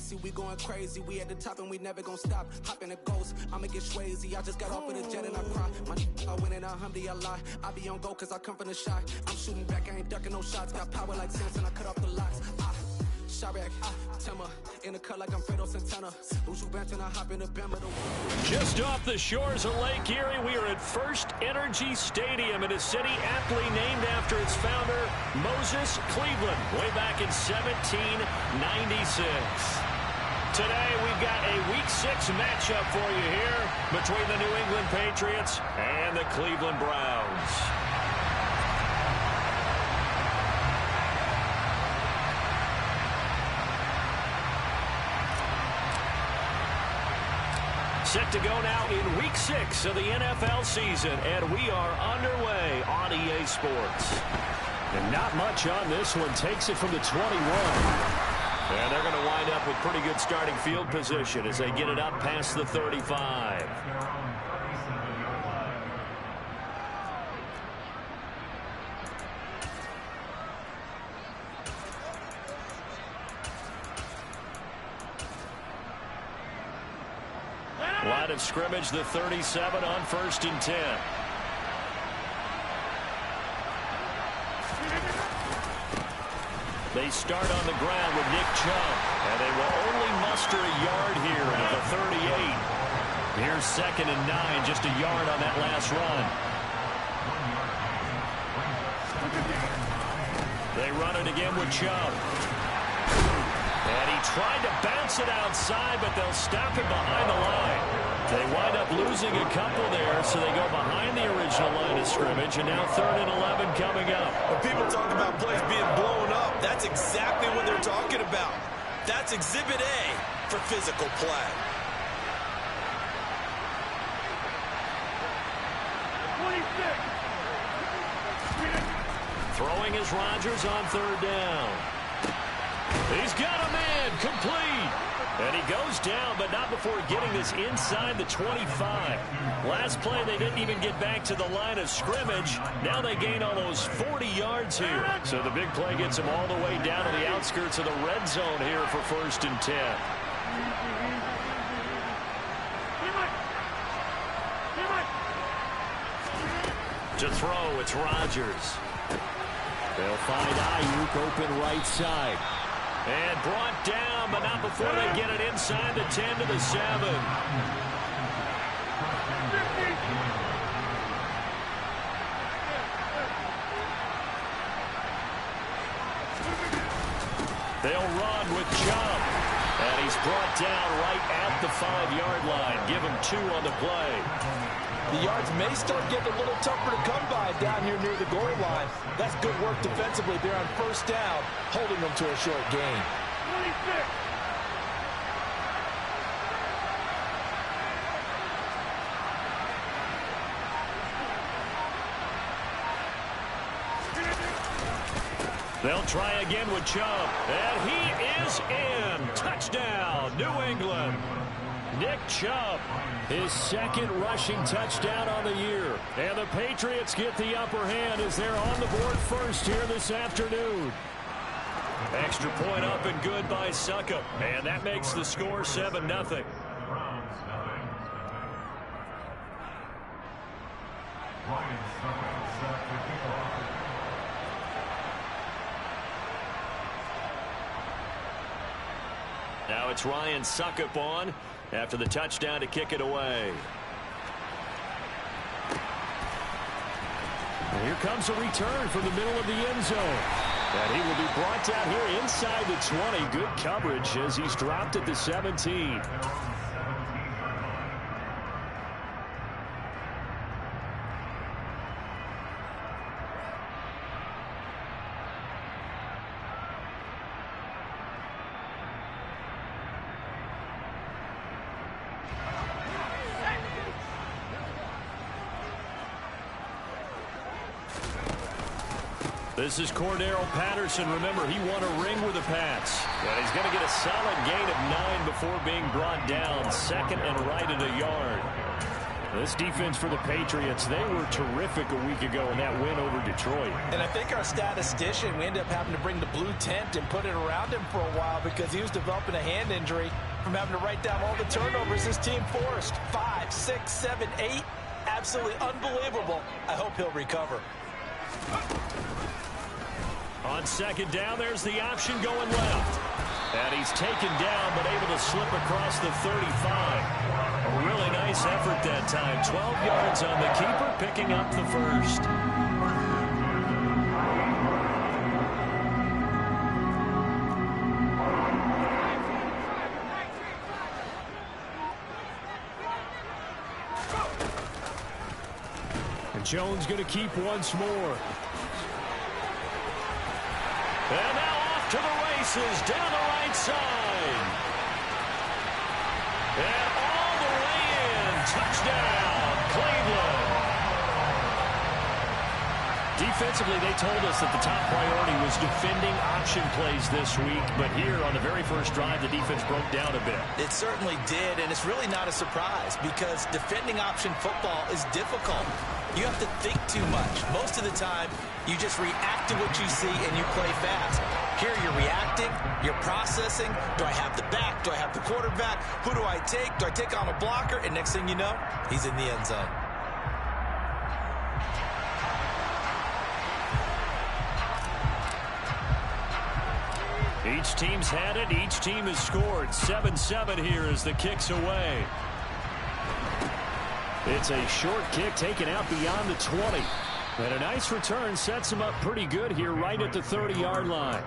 icy, we going crazy. We at the top and we never gonna stop. Hop in a ghost, I'ma get swayzy. I just got off of the jet and I cry. I win in a Humvee, I lie. I be on go cause I come from the shot. I'm shooting back, I ain't ducking no shots. Got power like Samson, I cut off the locks. Sharek, Timmer, in the cut like I'm Fredo Santana. Ushu Benton, I hop in the Bama. Just off the shores of Lake Erie, we are at First Energy Stadium in a city aptly named after its founder, Moses Cleveland, way back in 1796. Today, we've got a Week 6 matchup for you here between the New England Patriots and the Cleveland Browns. Set to go now in Week 6 of the NFL season, and we are underway on EA Sports. And not much on this one. Takes it from the 21. And they're going to wind up with pretty good starting field position as they get it up past the 35. Line of scrimmage, the 37 on 1st and 10. They start on the ground with Nick Chubb, and they will only muster a yard here at the 38. Here's 2nd and 9, just a yard on that last run. They run it again with Chubb. And he tried to bounce it outside, but they'll stop it behind the line. They wind up losing a couple there, so they go behind the original line of scrimmage, and now 3rd and 11 coming up. When people talk about plays being blown up, that's exactly what they're talking about. That's Exhibit A for physical play. Throwing is Rodgers on 3rd down. He's got a man, complete. And he goes down, but not before getting this inside the 25. Last play, they didn't even get back to the line of scrimmage. Now they gain almost 40 yards here. So the big play gets them all the way down to the outskirts of the red zone here for 1st and 10. To throw, it's Rodgers. They'll find Ayuk open right side. And brought down, but not before they get it inside the 10 to the 7. They'll run with Chubb. And he's brought down right at the 5-yard line. Give him 2 on the play. The yards may start getting a little tougher to come by down here near the goal line. That's good work defensively there on 1st down, holding them to a short gain. 26. They'll try again with Chubb, and he is in. Touchdown, New England. Nick Chubb, his 2nd rushing touchdown on the year. And the Patriots get the upper hand as they're on the board first here this afternoon. Extra point up and good by Succop. And that makes the score 7-0. Now it's Ryan Succop on after the touchdown to kick it away. And here comes a return from the middle of the end zone. And he will be brought down here inside the 20. Good coverage as he's dropped at the 17. This is Cordero Patterson. Remember, he won a ring with the Pats. And he's going to get a solid gain of 9 before being brought down. 2nd and right at a yard. This defense for the Patriots, they were terrific a week ago in that win over Detroit. And I think our statistician, we ended up having to bring the blue tent and put it around him for a while because he was developing a hand injury from having to write down all the turnovers his team forced. 5, 6, 7, 8. Absolutely unbelievable. I hope he'll recover. On second down, there's the option going left. And he's taken down, but able to slip across the 35. A really nice effort that time. 12 yards on the keeper, picking up the first. And Jones going to keep once more. And now off to the races, down the right side. And all the way in. Touchdown, Cleveland. Defensively, they told us that the top priority was defending option plays this week. But here on the very first drive, the defense broke down a bit. It certainly did, and it's really not a surprise because defending option football is difficult. You have to think too much. Most of the time, you just react to what you see and you play fast. Here you're reacting, you're processing. Do I have the back? Do I have the quarterback? Who do I take? Do I take on a blocker? And next thing you know, he's in the end zone. Each team's had it. Each team has scored. 7-7 here as the kick's away. It's a short kick taken out beyond the 20. And a nice return sets him up pretty good here right at the 30-yard line.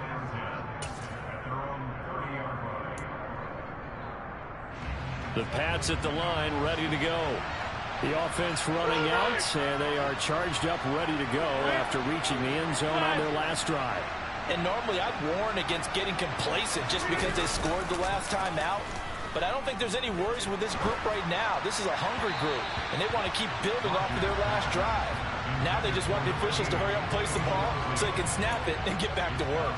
The Pats at the line ready to go. The offense running out, and they are charged up ready to go after reaching the end zone on their last drive. And normally I'd warn against getting complacent just because they scored the last time out. But I don't think there's any worries with this group right now. This is a hungry group, and they want to keep building off of their last drive. Now they just want the officials to hurry up and place the ball so they can snap it and get back to work.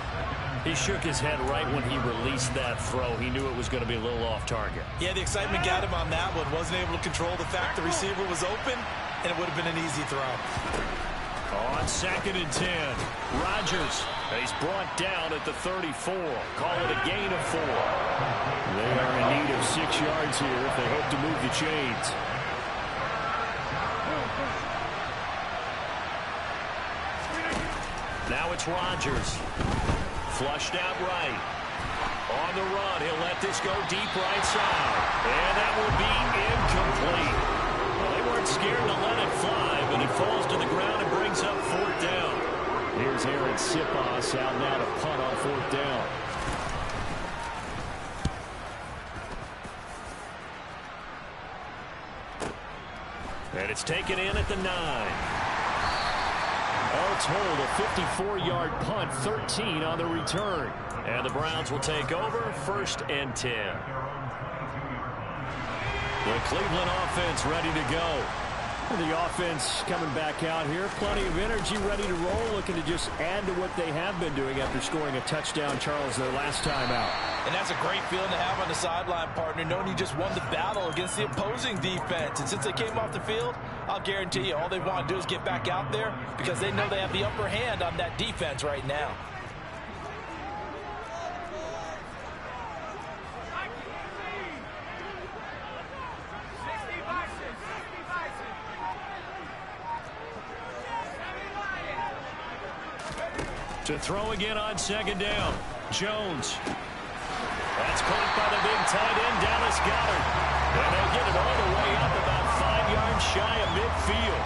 He shook his head right when he released that throw. He knew it was going to be a little off target. Yeah, the excitement got him on that one. Wasn't able to control the fact the receiver was open, and it would have been an easy throw. On 2nd and 10, Rodgers. He's brought down at the 34. Call it a gain of 4. They are in need of 6 yards here if they hope to move the chains. Now it's Rodgers. Flushed out right. On the run, he'll let this go deep right side. And that will be incomplete. Well, they weren't scared to let it fly, but it falls to the ground and brings up 4th down. Here's Aaron Sipos out now to punt on 4th down. And it's taken in at the 9. All told, a 54-yard punt, 13 on the return. And the Browns will take over, 1st and 10. The Cleveland offense ready to go. The offense coming back out here. Plenty of energy, ready to roll, looking to just add to what they have been doing after scoring a touchdown, Charles, their last time out. And that's a great feeling to have on the sideline, partner, knowing you just won the battle against the opposing defense. And since they came off the field, I'll guarantee you all they want to do is get back out there because they know they have the upper hand on that defense right now. To throw again on 2nd down. Jones. That's caught by the big tight end, Dallas Goedert. And they'll get it all the way up about 5 yards shy of midfield.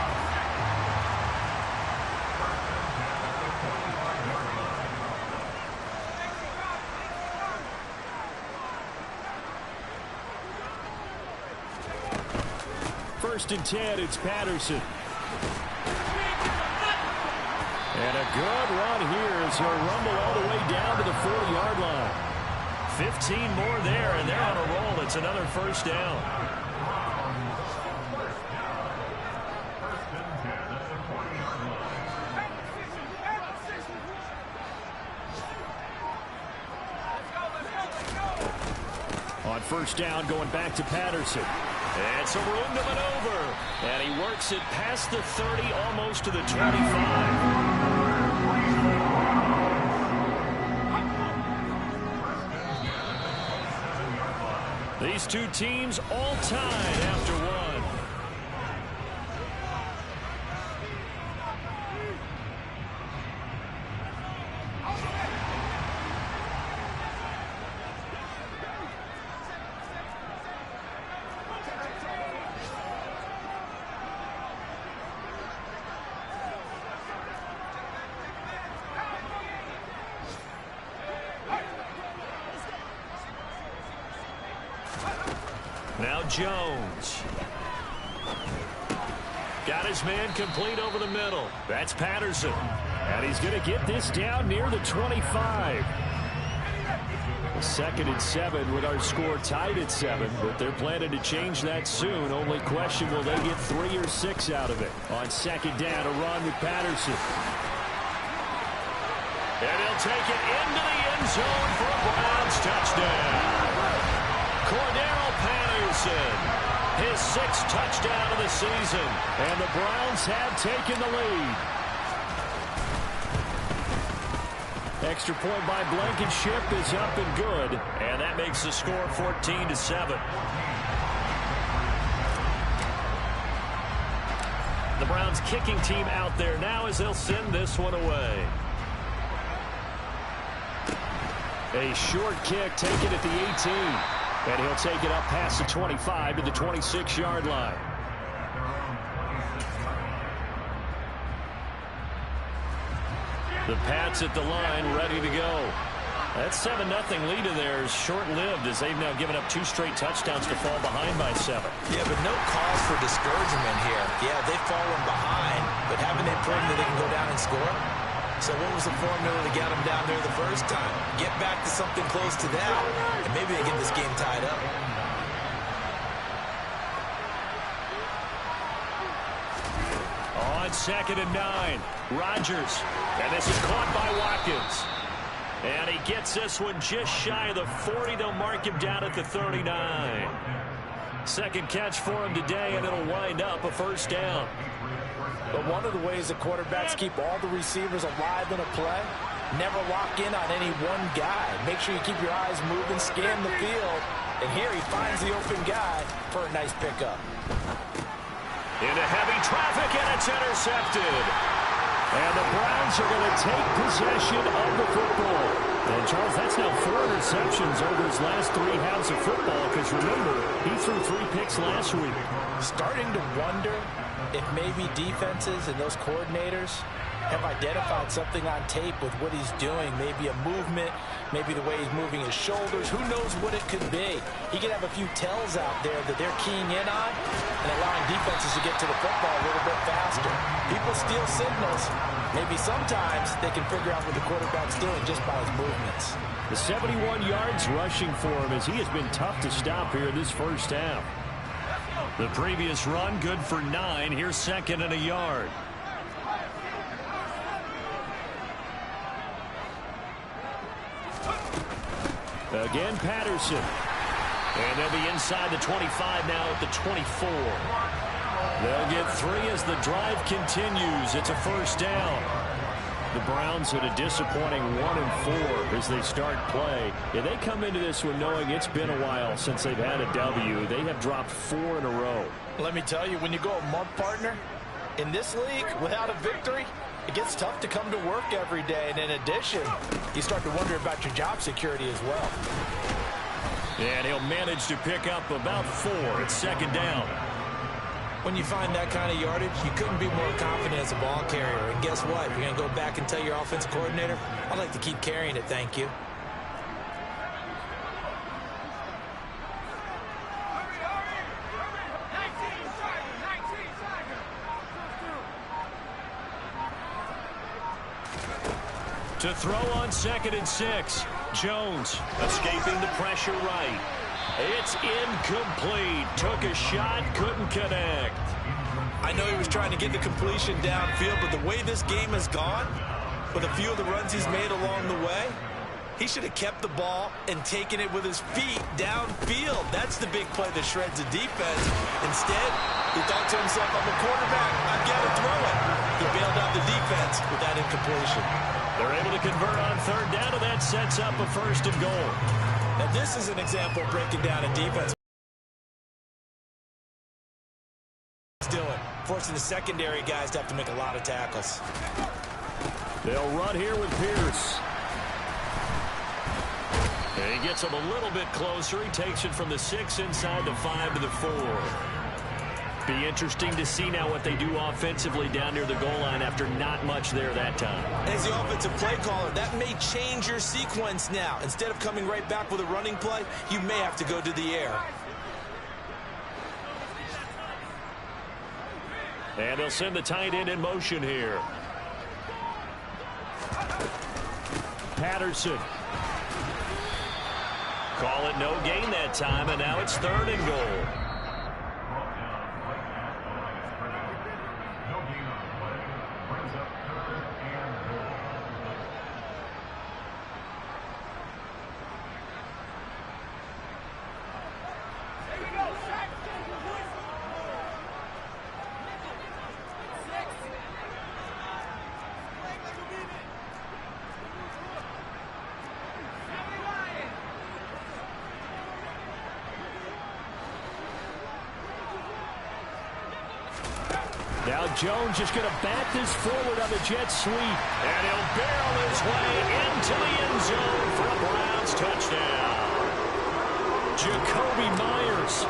First and 10, it's Patterson. And a good run here as he'll rumble all the way down to the 40-yard line. 15 more there, and they're on a roll. It's another 1st down. On 1st down, going back to Patterson. And some room to maneuver. Works it past the 30, almost to the 25. These two teams all tied after one. Now Jones. Got his man complete over the middle. That's Patterson. And he's going to get this down near the 25. 2nd and 7 with our score tied at 7. But they're planning to change that soon. Only question, will they get 3 or 6 out of it? On 2nd down, a run with Patterson. And he'll take it into the end zone for a Browns touchdown. Cordero Patterson, his 6th touchdown of the season, and the Browns have taken the lead. Extra point by Blankenship is up and good, and that makes the score 14-7. The Browns kicking team out there now as they'll send this one away. A short kick taken at the 18. And he'll take it up past the 25 to the 26-yard line. The Pats at the line, ready to go. That 7-0 lead of theirs short-lived as they've now given up 2 straight touchdowns to fall behind by 7. Yeah, but no cause for discouragement here. Yeah, they've fallen behind, but haven't they proven that they can go down and score? So what was the formula to get them down there the first time? Get back to something close to that, and maybe they get this game tied up. On 2nd and 9, Rodgers. And this is caught by Watkins. And he gets this one just shy of the 40. They'll mark him down at the 39. 2nd catch for him today, and it'll wind up a 1st down. But one of the ways that quarterbacks keep all the receivers alive in a play, never lock in on any one guy. Make sure you keep your eyes moving, scan the field. And here he finds the open guy for a nice pickup. Into heavy traffic, and it's intercepted. And the Browns are going to take possession of the football. And, Charles, that's now 4 interceptions over his last 3 halves of football, because, remember, he threw 3 picks last week. Starting to wonder if maybe defenses and those coordinators have identified something on tape with what he's doing. Maybe a movement, maybe the way he's moving his shoulders. Who knows what it could be? He could have a few tells out there that they're keying in on and allowing defenses to get to the football a little bit faster. People steal signals. Maybe sometimes they can figure out what the quarterback's doing just by his movements. The 71 yards rushing for him as he has been tough to stop here in this first half. The previous run good for 9. Here's 2nd and a yard. Again, Patterson. And they'll be inside the 25 now at the 24. They'll get 3 as the drive continues. It's a 1st down. The Browns at a disappointing 1-4 as they start play. Yeah, they come into this one knowing it's been a while since they've had a W. They have dropped 4 in a row. Let me tell you, when you go a month, partner, in this league without a victory, it gets tough to come to work every day. And in addition, you start to wonder about your job security as well. And he'll manage to pick up about 4 at 2nd down. When you find that kind of yardage, you couldn't be more confident as a ball carrier. And guess what? You're going to go back and tell your offensive coordinator, I'd like to keep carrying it, thank you. To throw on 2nd and 6. Jones escaping the pressure right. It's incomplete. Took a shot, couldn't connect. I know he was trying to get the completion downfield, but the way this game has gone, with a few of the runs he's made along the way, He should have kept the ball and taken it with his feet downfield. That's the big play that shreds the defense. Instead, he thought to himself, I'm a quarterback, I've got to throw it. He bailed out the defense with that incompletion. They're able to convert on third down, and that sets up a 1st and goal. Now, this is an example of breaking down a defense. Doing, forcing the secondary guys to have to make a lot of tackles. They'll run here with Pierce. And he gets him a little bit closer. He takes it from the 6 inside the 5 to the 4. Be interesting to see now what they do offensively down near the goal line after not much there that time. As the offensive play caller, that may change your sequence now. Instead of coming right back with a running play, you may have to go to the air. And they'll send the tight end in motion here. Patterson. Call it no gain that time, and now it's 3rd and goal. Now Jones just going to bat this forward on the jet sweep. And he'll barrel his way into the end zone for a Browns touchdown. Jacoby Myers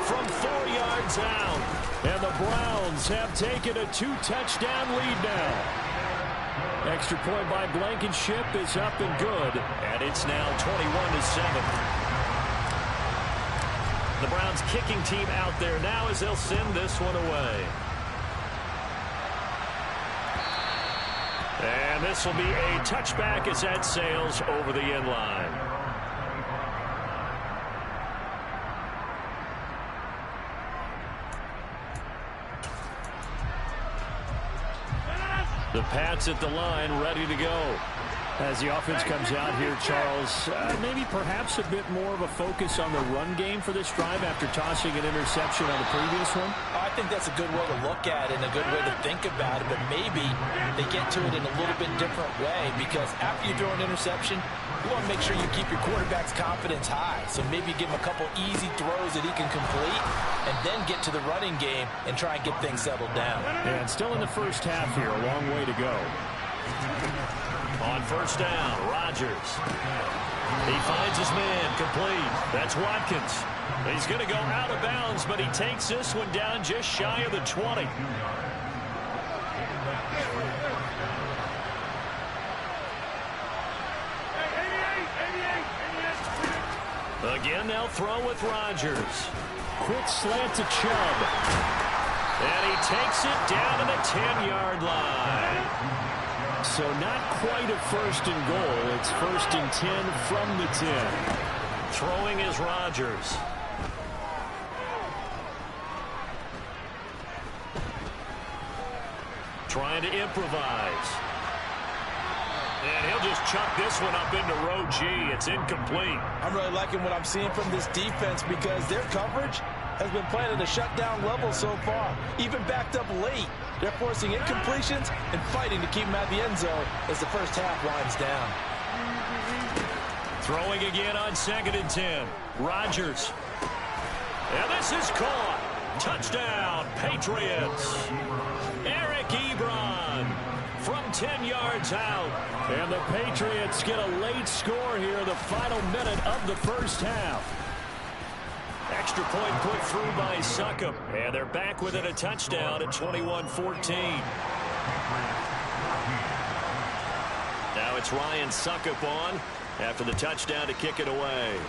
from 4 yards out. And the Browns have taken a 2-touchdown lead now. Extra point by Blankenship is up and good. And it's now 21-7. The Browns kicking team out there now as they'll send this one away. And this will be a touchback as that sails over the end line. The Pats at the line, ready to go. As the offense comes out here, Charles, maybe perhaps a bit more of a focus on the run game for this drive after tossing an interception on the previous one? I think that's a good way to look at it and a good way to think about it, but maybe they get to it in a little bit different way, because after you throw an interception, you want to make sure you keep your quarterback's confidence high. So maybe give him a couple easy throws that he can complete and then get to the running game and try and get things settled down. And still in the first half here, a long way to go. On first down, Rodgers. He finds his man, complete. That's Watkins. He's going to go out of bounds, but he takes this one down just shy of the 20. Again, they'll throw with Rodgers. Quick slant to Chubb. And he takes it down to the 10-yard line. So not quite a 1st and goal. It's 1st and 10 from the 10. Throwing is Rodgers. Trying to improvise. And he'll just chuck this one up into row G. It's incomplete. I'm really liking what I'm seeing from this defense, because their coverage has been playing at a shutdown level so far. Even backed up late, they're forcing incompletions and fighting to keep them at the end zone as the first half winds down. Throwing again on 2nd and 10. Rodgers. And this is caught. Touchdown, Patriots. Eric Ebron from 10 yards out. And the Patriots get a late score here, the final minute of the first half. Extra point put through by Succop. And they're back within a touchdown at 21-14. Now it's Ryan Succop on after the touchdown to kick it away.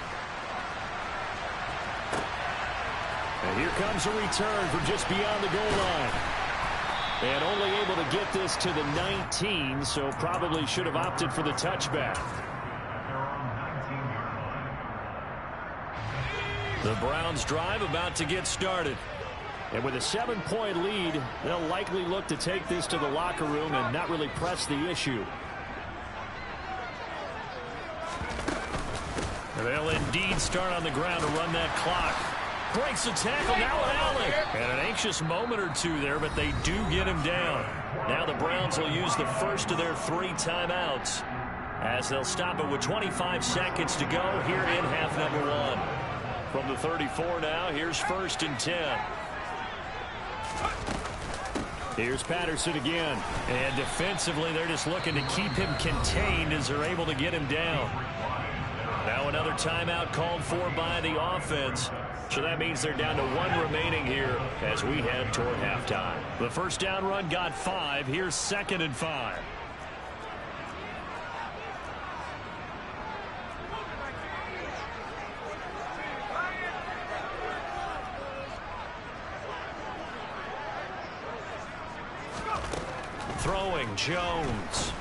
And here comes a return from just beyond the goal line. And only able to get this to the 19, so probably should have opted for the touchback. The Browns drive about to get started. And with a 7-point lead, they'll likely look to take this to the locker room and not really press the issue. They'll indeed start on the ground to run that clock. Breaks the tackle, now Allen. And an anxious moment or two there, but they do get him down. Now the Browns will use the first of their 3 timeouts as they'll stop it with 25 seconds to go here in half number 1. From the 34 now, here's 1st and 10. Here's Patterson again. And defensively, they're just looking to keep him contained as they're able to get him down. Now another timeout called for by the offense. So that means they're down to 1 remaining here as we head toward halftime. The first down run got 5. Here's 2nd and 5. Throwing Jones.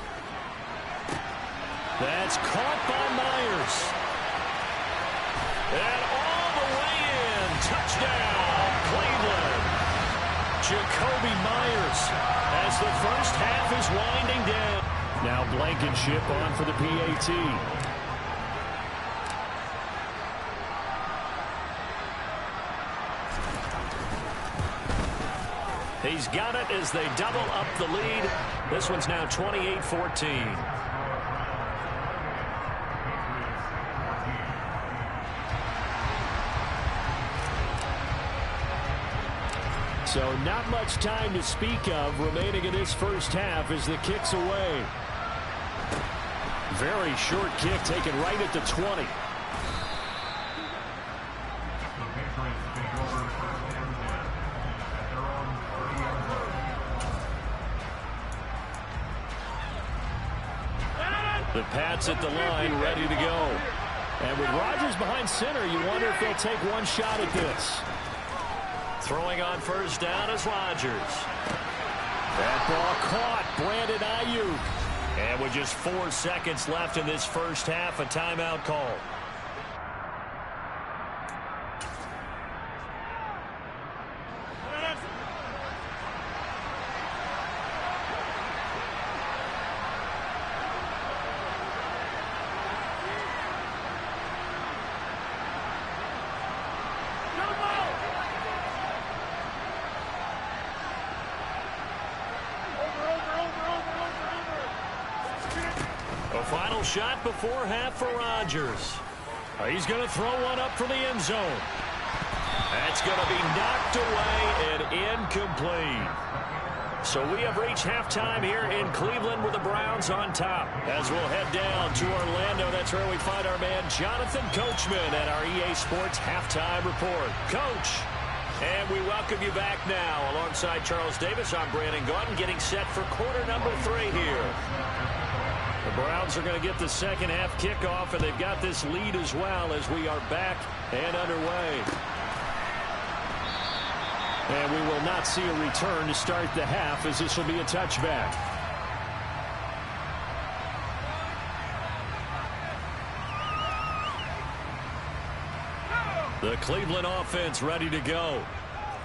That's caught by Myers. And all the way in. Touchdown, Cleveland. Jacoby Myers as the first half is winding down. Now Blankenship on for the PAT. He's got it as they double up the lead. This one's now 28-14. So not much time to speak of remaining in this first half as the kick's away. Very short kick taken right at the 20. The Pats at the line, ready to go. And with Rodgers behind center, you wonder if they'll take one shot at this. Throwing on first down is Rodgers. That ball caught. Brandon Ayuk. And with just 4 seconds left in this first half, a timeout call. Final shot before half for Rodgers. He's going to throw one up for the end zone. That's going to be knocked away and incomplete. So we have reached halftime here in Cleveland with the Browns on top. As we'll head down to Orlando, that's where we find our man Jonathan Coachman at our EA Sports Halftime Report. Coach, and we welcome you back now. Alongside Charles Davis, I'm Brandon Gaudin, getting set for quarter number 3 here. The Browns are going to get the second half kickoff, and they've got this lead as well as we are back and underway. And we will not see a return to start the half as this will be a touchback. The Cleveland offense ready to go.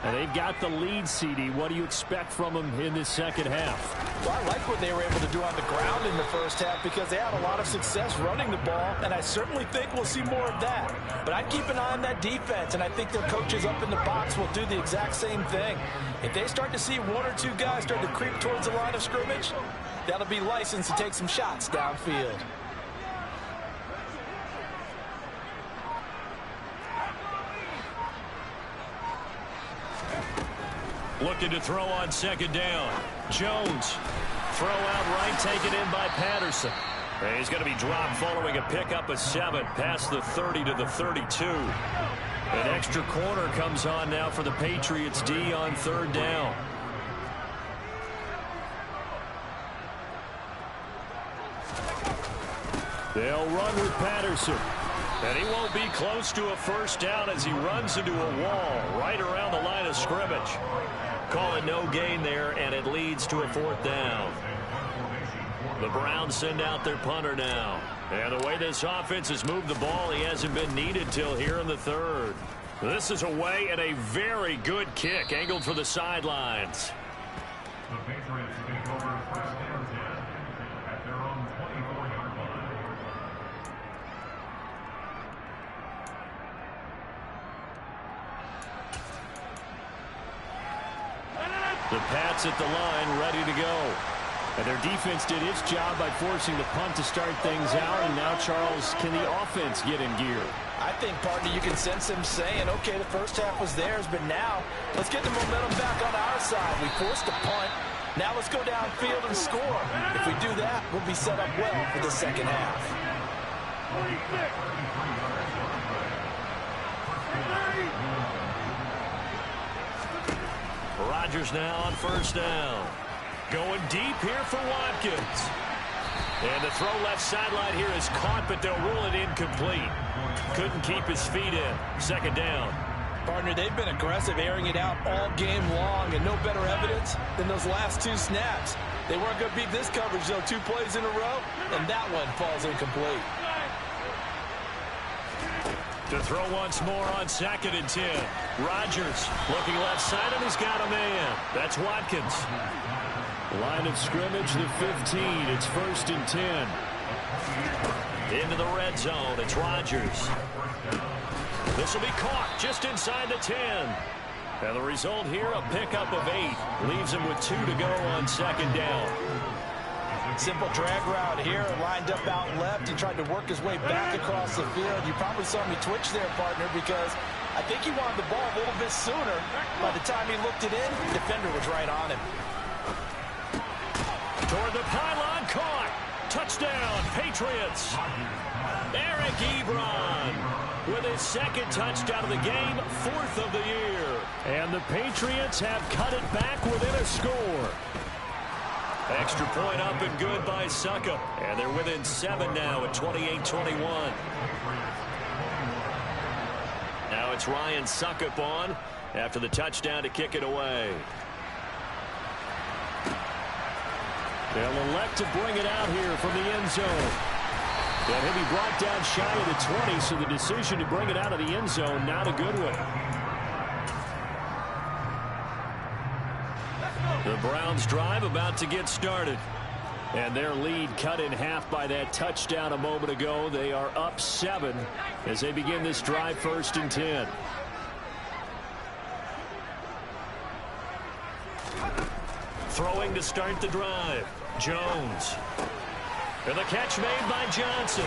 And they've got the lead, CD. What do you expect from them in this second half? Well, I like what they were able to do on the ground in the first half because they had a lot of success running the ball, and I certainly think we'll see more of that. But I'd keep an eye on that defense, and I think their coaches up in the box will do the exact same thing. If they start to see 1 or 2 guys start to creep towards the line of scrimmage, that'll be licensed to take some shots downfield. Looking to throw on second down. Jones. Throw out right, taken in by Patterson. And he's going to be dropped following a pickup of 7 past the 30 to the 32. An extra corner comes on now for the Patriots D on third down. They'll run with Patterson. And he won't be close to a first down as he runs into a wall right around the line of scrimmage. Call it no gain there, and it leads to a 4th down. The Browns send out their punter now. And the way this offense has moved the ball, he hasn't been needed till here in the 3rd. This is away and a very good kick, angled for the sidelines. The Patriots take over first and 10 at their own 24-yard line. The Pats at the line, ready to go. And their defense did its job by forcing the punt to start things out. And now, Charles, can the offense get in gear? I think, partner, you can sense him saying, okay, the first half was theirs, but now let's get the momentum back on our side. We forced a punt. Now let's go downfield and score. If we do that, we'll be set up well for the second half. Rodgers now on first down. Going deep here for Watkins. And the throw left sideline here is caught, but they'll rule it incomplete. Couldn't keep his feet in. Second down. Partner, they've been aggressive, airing it out all game long, and no better evidence than those last two snaps. They weren't going to beat this coverage, though, 2 plays in a row, and that one falls incomplete. To throw once more on 2nd and 10. Rodgers looking left side, and he's got a man. That's Watkins. Line of scrimmage, the 15. It's 1st and 10. Into the red zone. It's Rodgers. This will be caught just inside the 10. And the result here, a pickup of 8. Leaves him with 2 to go on 2nd down. Simple drag route here, lined up out left. He tried to work his way back across the field. You probably saw me twitch there, partner, because I think he wanted the ball a little bit sooner. By the time he looked it in, the defender was right on him. Toward the pylon, caught. Touchdown, Patriots. Eric Ebron with his 2nd touchdown of the game, 4th of the year. And the Patriots have cut it back within a score. Extra point up and good by Succop. And they're within 7 now at 28-21. Now it's Ryan Succop on after the touchdown to kick it away. They'll elect to bring it out here from the end zone. And he'll be brought down shy of the 20, so the decision to bring it out of the end zone, not a good one. The Browns drive about to get started. And their lead cut in half by that touchdown a moment ago. They are up 7 as they begin this drive, 1st and 10. Throwing to start the drive. Jones. And the catch made by Johnson.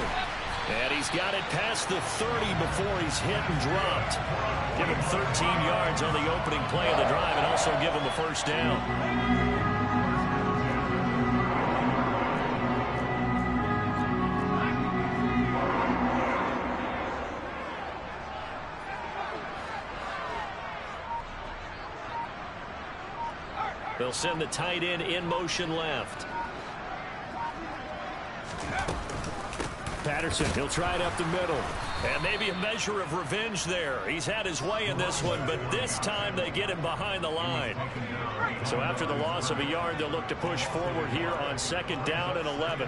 And he's got it past the 30 before he's hit and dropped. Give him 13 yards on the opening play of the drive and also give him a 1st down. They'll send the tight end in motion left. Patterson, he'll try it up the middle. And maybe a measure of revenge there. He's had his way in this one, but this time they get him behind the line. So after the loss of a yard, they'll look to push forward here on 2nd down and 11.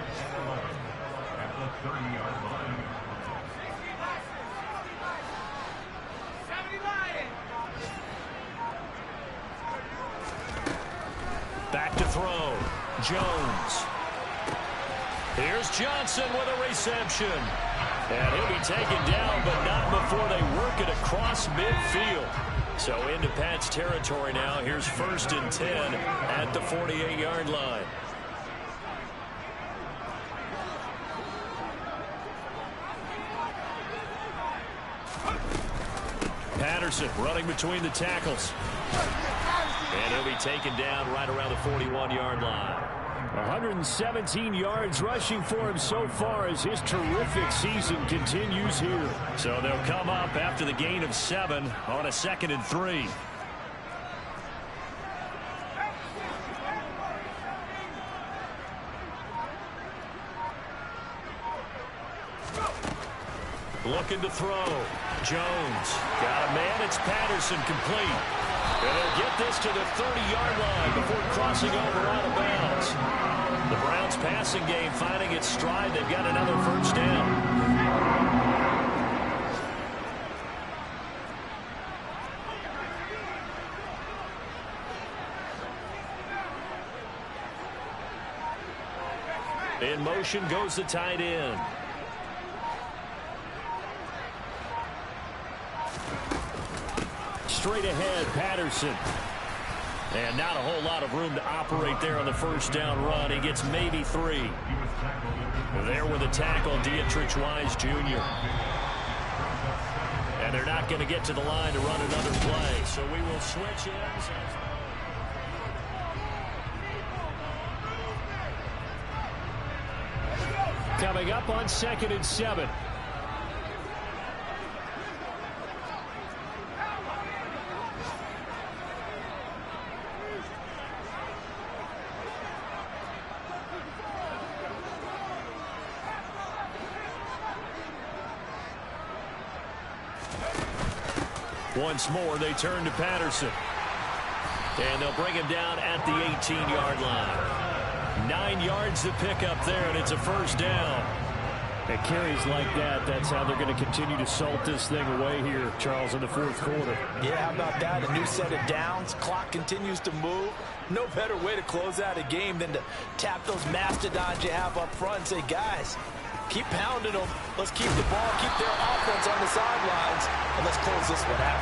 Back to throw. Jones. Here's Johnson with a reception. And he'll be taken down, but not before they work it across midfield. So into Pat's territory now. Here's 1st and 10 at the 48-yard line. Patterson running between the tackles. And he'll be taken down right around the 41-yard line. 117 yards rushing for him so far as his terrific season continues here. So they'll come up after the gain of 7 on a 2nd and 3. Looking to throw. Jones. Got a man. It's Patterson, complete. And they'll get this to the 30-yard line before crossing over out of bounds. The Browns passing game finding its stride. They've got another 1st down. In motion goes the tight end. Straight ahead, Patterson. And not a whole lot of room to operate there on the first down run. He gets maybe 3. There with a tackle, Dietrich Wise Jr. And they're not going to get to the line to run another play. So we will switch ends. Coming up on 2nd and 7. Once more, they turn to Patterson. And they'll bring him down at the 18-yard line. 9 yards to pick up there, and it's a first down. At carries like that, that's how they're going to continue to salt this thing away here, Charles, in the 4th quarter. Yeah, how about that? A new set of downs. Clock continues to move. No better way to close out a game than to tap those mastodons you have up front and say, guys, keep pounding them. Let's keep the ball, keep their offense on the sidelines, and let's close this one out.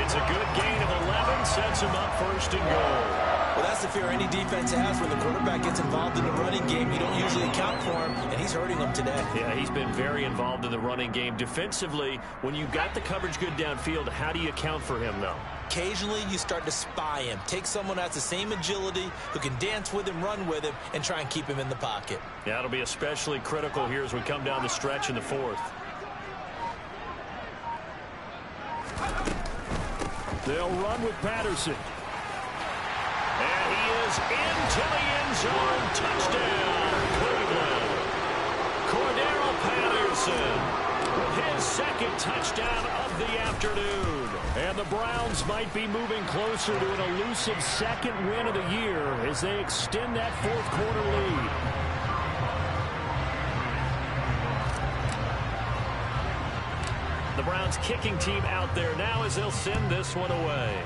It's a good gain of 11, sets him up 1st and goal. Well, that's the fear any defense has when the quarterback gets involved in the running game. You don't usually account for him, and he's hurting them today. Yeah, he's been very involved in the running game. Defensively, when you got the coverage good downfield, how do you account for him, though? Occasionally, you start to spy him. Take someone who has the same agility, who can dance with him, run with him, and try and keep him in the pocket. Yeah, it'll be especially critical here as we come down the stretch in the 4th. They'll run with Patterson. And he is into the end zone. Touchdown, Cleveland. Cordero Patterson with his 2nd touchdown of the afternoon. And the Browns might be moving closer to an elusive 2nd win of the year as they extend that 4th quarter lead. The Browns kicking team out there now as they'll send this one away.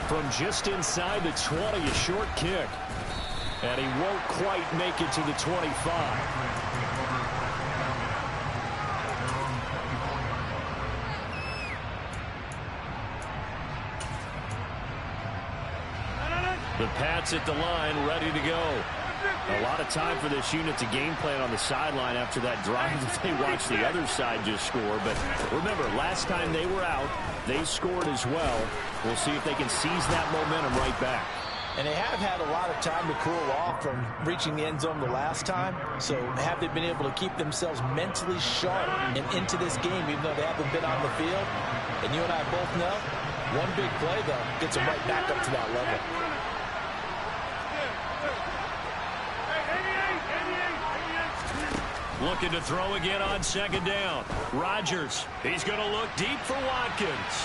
From just inside the 20, a short kick. And he won't quite make it to the 25. The Pats at the line, ready to go. A lot of time for this unit to game plan on the sideline after that drive that they watched the other side just score. But remember, last time they were out, they scored as well. We'll see if they can seize that momentum right back. And they have had a lot of time to cool off from reaching the end zone the last time. So have they been able to keep themselves mentally sharp and into this game, even though they haven't been on the field? And you and I both know, one big play, though, gets them right back up to that level. Looking to throw again on 2nd down. Rodgers, he's going to look deep for Watkins.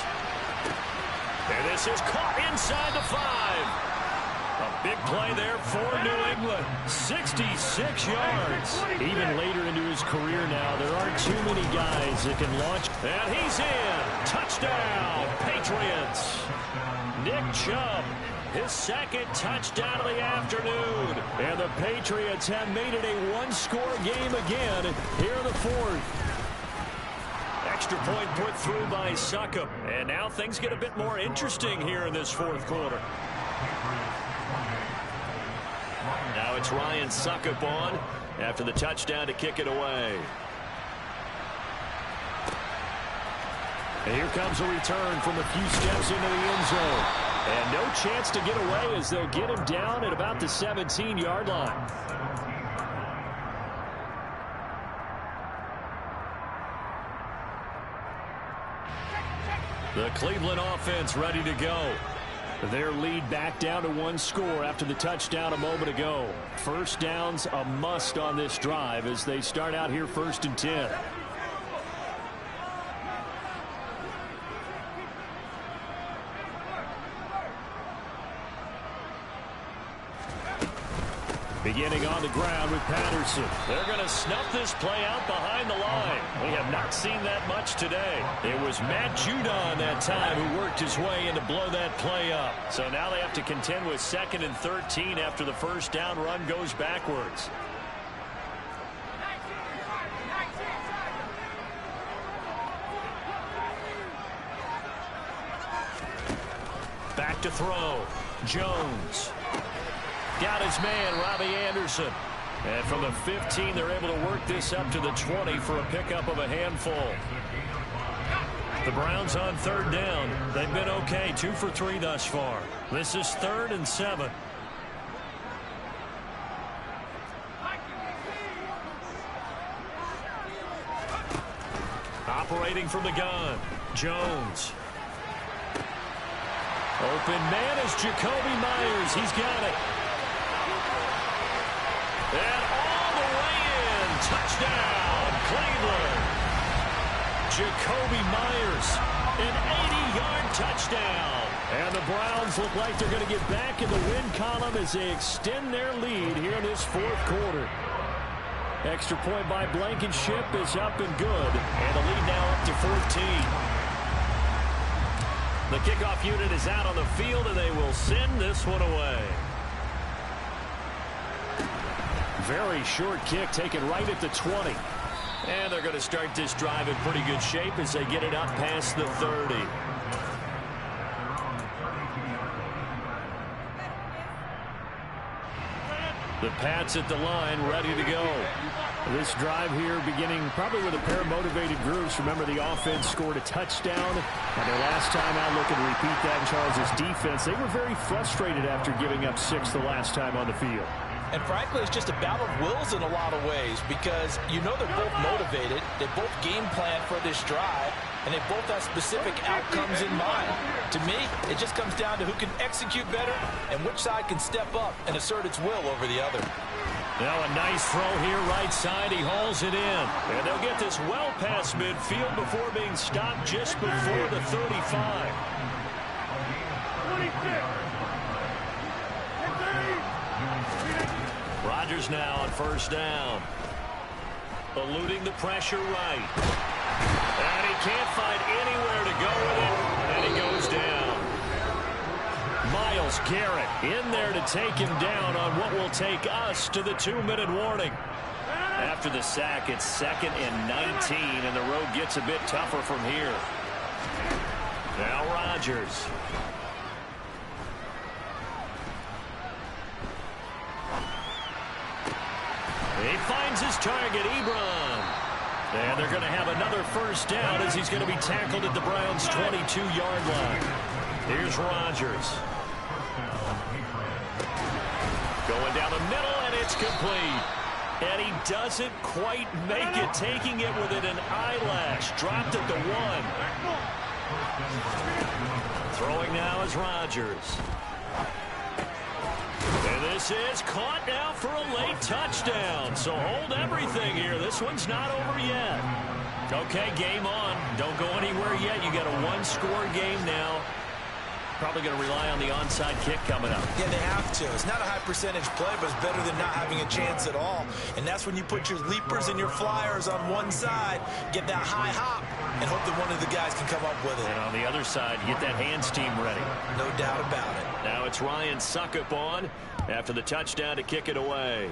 And this is caught inside the 5. A big play there for New England. 66 yards. Even later into his career now, there aren't too many guys that can launch. And he's in. Touchdown, Patriots. Nick Chubb, his 2nd touchdown of the afternoon. And the Patriots have made it a one-score game again here in the 4th. Extra point put through by Succop. And now things get a bit more interesting here in this 4th quarter. Now it's Ryan Succop on after the touchdown to kick it away. And here comes a return from a few steps into the end zone. And no chance to get away as they'll get him down at about the 17-yard line. The Cleveland offense ready to go. Their lead back down to 1 score after the touchdown a moment ago. First down's a must on this drive as they start out here 1st and 10. Beginning on the ground with Patterson. They're going to snuff this play out behind the line. We have not seen that much today. It was Matt Judon that time who worked his way in to blow that play up. So now they have to contend with 2nd and 13 after the first down run goes backwards. Back to throw. Jones. Got his man, Robbie Anderson. And from the 15, they're able to work this up to the 20 for a pickup of a handful. The Browns on third down. They've been okay, 2 for 3 thus far. This is 3rd and 7. Operating from the gun, Jones. Open man is Jacoby Myers. He's got it. And all the way in. Touchdown, Cleveland. Jacoby Myers, an 80-yard touchdown. And the Browns look like they're going to get back in the win column as they extend their lead here in this 4th quarter. Extra point by Blankenship is up and good. And the lead now up to 14. The kickoff unit is out on the field, and they will send this one away. Very short kick taken right at the 20. And they're going to start this drive in pretty good shape as they get it up past the 30. The Pats at the line, ready to go. This drive here beginning probably with a pair of motivated groups. Remember, the offense scored a touchdown. And their last time out, looking to repeat that in Charles' defense. They were very frustrated after giving up 6 the last time on the field. And frankly, it's just a battle of wills in a lot of ways because you know they're both motivated. They both game plan for this drive, and they both have specific outcomes in mind. To me, it just comes down to who can execute better and which side can step up and assert its will over the other. Now a nice throw here right side. He hauls it in. And they'll get this well past midfield before being stopped just before the 35. Rodgers now on first down. Eluding the pressure right. And he can't find anywhere to go with it. And he goes down. Myles Garrett in there to take him down on what will take us to the 2-minute warning. After the sack, it's 2nd and 19, and the road gets a bit tougher from here. Now Rodgers. He finds his target, Ebron. And they're going to have another first down as he's going to be tackled at the Browns' 22-yard line. Here's Rodgers. Going down the middle, and it's complete. And he doesn't quite make it, taking it within an eyelash. Dropped at the 1. Throwing now is Rodgers. And this is caught now for a late touchdown. So hold everything here. This one's not over yet. Okay, game on. Don't go anywhere yet. You got a 1-score game now. Probably going to rely on the onside kick coming up. Yeah, they have to. It's not a high percentage play, but it's better than not having a chance at all. And that's when you put your leapers and your flyers on one side, get that high hop, and hope that one of the guys can come up with it. And on the other side, get that hands team ready. No doubt about it. Now it's Ryan Suckup on after the touchdown to kick it away.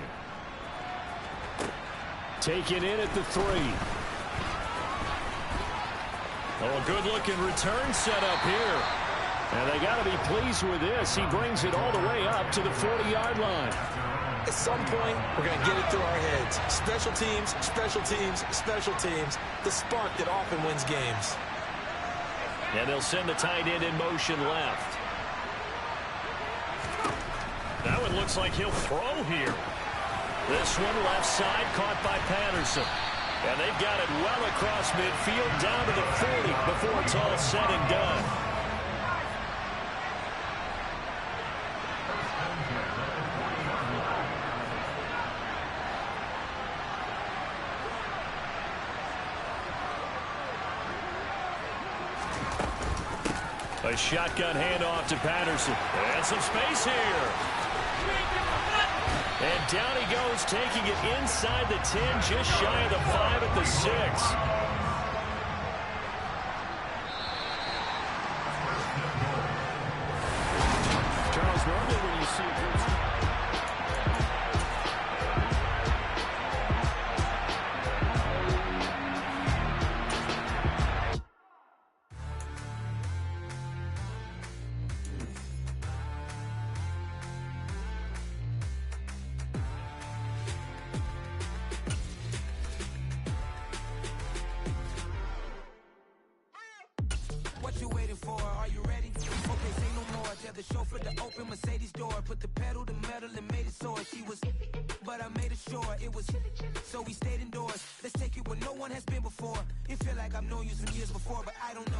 Taken in at the 3. Oh, a good-looking return set up here. And they got to be pleased with this. He brings it all the way up to the 40-yard line. At some point, we're going to get it through our heads. Special teams, special teams, special teams. The spark that often wins games. And they'll send the tight end in motion left. That one looks like he'll throw here. This one left side caught by Patterson. And they've got it well across midfield down to the 40 before it's all said and done. A shotgun handoff to Patterson. And some space here. And down he goes, taking it inside the 10, just shy of the 5 at the 6. Charles, normally when you see a group... the chauffeur to open Mercedes door. Put the pedal to metal and made it soar. She was, but I made it sure it was. So we stayed indoors. Let's take it where no one has been before. It feel like I've known you some years before, but I don't know.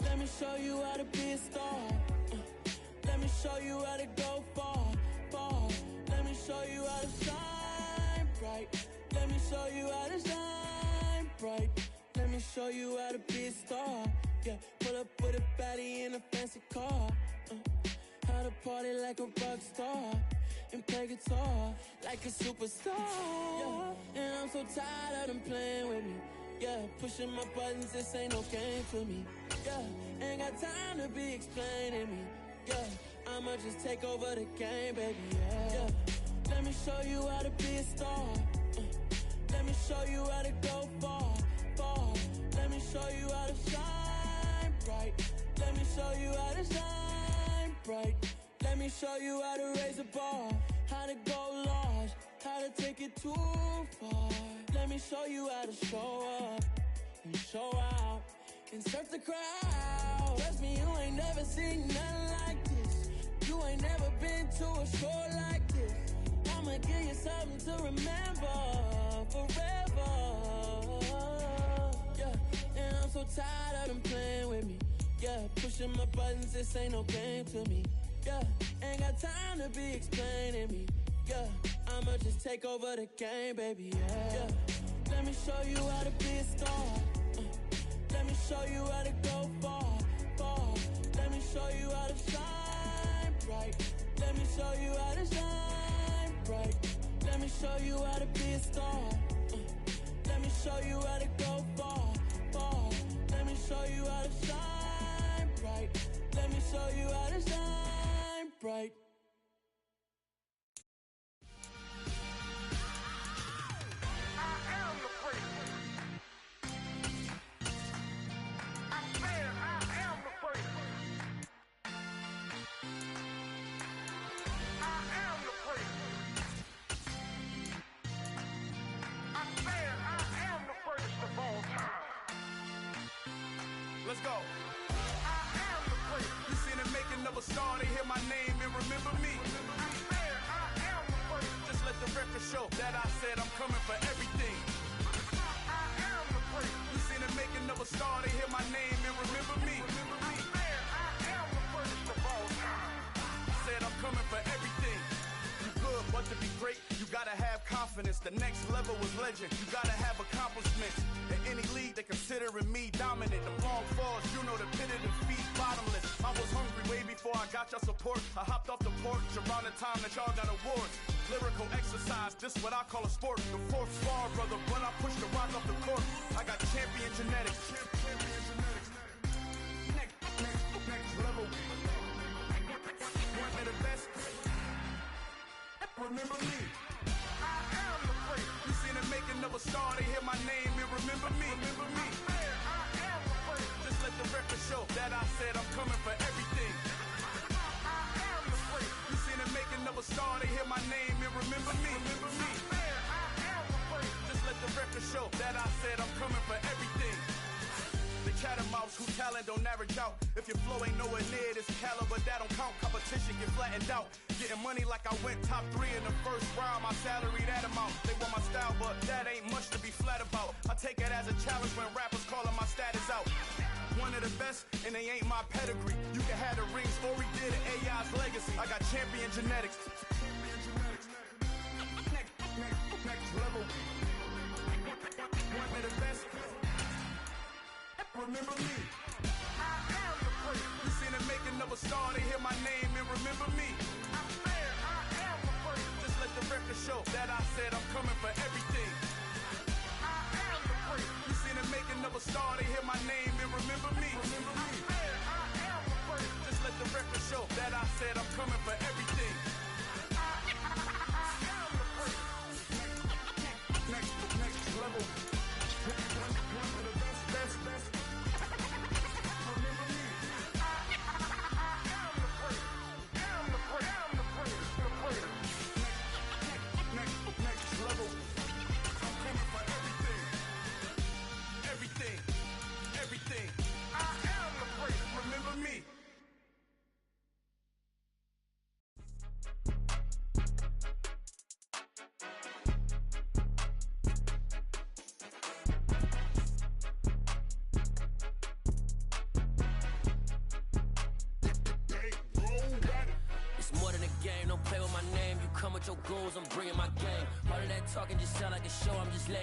Let me show you how to be a star. Let me show you how to go far, far. Let me show you how to shine bright. Let me show you how to shine bright. Let me show you how to be a star. Yeah, pull up with a baddie in a fancy car. How to party like a rock star and play guitar like a superstar. Yeah, and I'm so tired of them playing with me. Yeah, pushing my buttons, this ain't no game for me. Yeah, ain't got time to be explaining me. Yeah, I'ma just take over the game, baby. Yeah, let me show you how to be a star. Let me show you how to go far, far. Let me show you how to shine bright. Let me show you how to shine bright. Let me show you how to raise a bar, how to go large, how to take it too far. Let me show you how to show up and show out and surf the crowd. Trust me, you ain't never seen nothing like this. You ain't never been to a show like this. I'ma give you something to remember forever. Yeah, and I'm so tired of them playing with me. Yeah, pushing my buttons, this ain't no game to me. Yeah, ain't got time to be explaining me. Yeah, I'ma just take over the game, baby. Yeah, let me show you how to be a star. Let me show you how to go far, far. Let me show you how to shine bright. Let me show you how to shine bright. Let me show you how to be a star. Let me show you how to go far, far. Let me show you how to shine bright. Let me show you how to shine bright. Let's go. I am the great. You seen the making of a star, they hear my name and remember me. I am the great. Just let the record show that I said I'm coming for everything. I am the great. You seen the making of a star, they hear my name and remember me. I am the greatest of all time. Said I'm coming for everything. You good, but to be great, you gotta have confidence. The next level was legend. You gotta have accomplishments. In any league, they considering me dominant. The long falls, you know the pit of defeat, bottomless. I was hungry way before I got your support. I hopped off the porch around the time that y'all got awards. Lyrical exercise, this what I call a sport. The fourth spar, brother, when I push the rock off the court. I got champion genetics. Next level. One of the best. Remember me. I am the great. You seen the making of a star, they hear my name and remember me. Remember me. I am the great. Just let the record show that I said I'm coming for everything. I am the great. You seen the making of a star, they hear my name and remember me. Remember me. I am the great. Just let the record show that I said I'm coming for everything. The catamounts who talent don't average out. If your flow ain't nowhere near this caliber, that don't count. Competition get flattened out. Getting money like I went top 3 in the first round. My salary that amount. They want my style, but that ain't much to be flat about. I take it as a challenge when rappers calling my status out. One of the best, and they ain't my pedigree. You can have the rings, or we did it, AI's legacy. I got champion genetics. Next level. One of the best. Remember me. I am the great. You seen the making of a star, they hear my name and remember me. I am the great. Just let the record show that I said I'm coming for everything. I am the great. You seen the making of a star, they hear my name and remember me. Remember me. I am the great. Just let the record show that I said I'm coming for everything. I am the great. Next level. One of the best. Remember me. I am the great. game. Don't play with my name. You come with your goals, I'm bringing my game. All of that talking just sound like a show. I'm just laid.